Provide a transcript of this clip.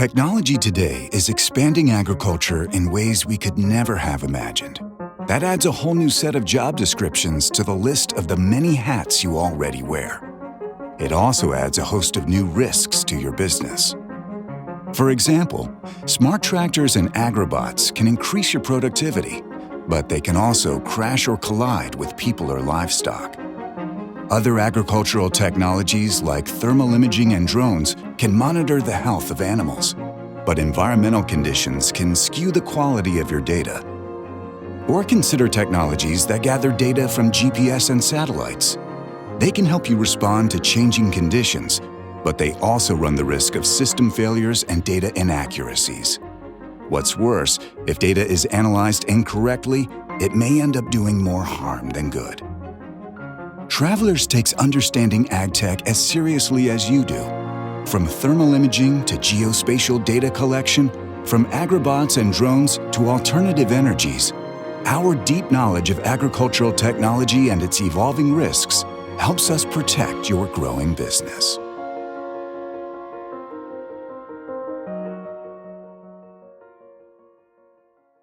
Technology today is expanding agriculture in ways we could never have imagined. That adds a whole new set of job descriptions to the list of the many hats you already wear. It also adds a host of new risks to your business. For example, smart tractors and agrobots can increase your productivity, but they can also crash or collide with people or livestock. Other agricultural technologies like thermal imaging and drones can monitor the health of animals, but environmental conditions can skew the quality of your data. Or consider technologies that gather data from GPS and satellites. They can help you respond to changing conditions, but they also run the risk of system failures and data inaccuracies. What's worse, if data is analyzed incorrectly, it may end up doing more harm than good. Travelers takes understanding AgTech as seriously as you do. From thermal imaging to geospatial data collection, from agrobots and drones to alternative energies, our deep knowledge of agricultural technology and its evolving risks helps us protect your growing business.